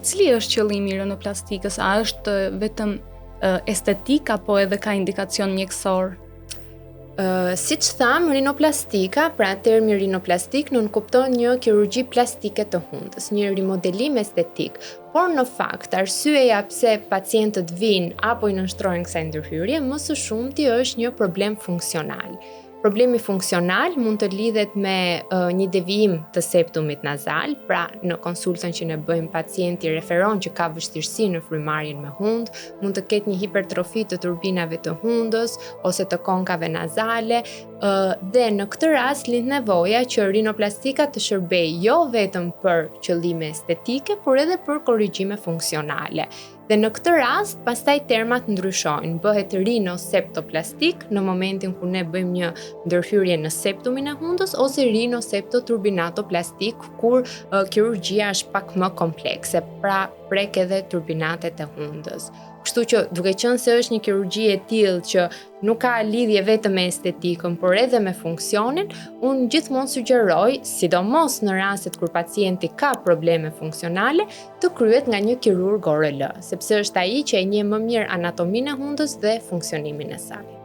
Cili është qëllimi i rinoplastikës? A është vetëm estetik apo edhe ka indikacion mjekësor? Siç tham, rinoplastika, pra termi rinoplastik nënkupton një kirurgji plastike të hundës, një rimodelim estetik. Por në fakt, arsyeja pse pacientët vinë apo i nënshtrojnë kësaj ndërhyrje, më së shumti është një problem funksional. Problemi funksional mund të lidhet me një devijim të septumit nazal, pra në konsultën që ne bëjmë pacienti referon që ka vështirësi në frymarrjen me hund, mund të ketë një hipertrofi të turbinave të hundës ose të konkave nazale, dhe në këtë rast lind nevoja që rinoplastika të shërbejë jo vetëm për qëllime estetike, por edhe për korrigjime funksionale. Dhe në këtë rast, pastaj termat ndryshojnë, bëhet rinoseptoplastik në momentin kur ne bëjmë një ndërhyrje në septumin e hundës ose rinoseptoturbinatoplastik kur kirurgjia është pak më komplekse, pra prek edhe turbinatet e hundës. Kështu që duke qenë se është një kirurgji e tillë që nuk ka lidhje vetëm me estetikën, por edhe me funksionin, unë gjithmonë sugjeroj, sidomos në rastet kur pacienti ka probleme funksionale, të kryhet nga një kirurg ORL, sepse është ai që e njeh më mirë anatominë e hundës dhe funksionimin e saj.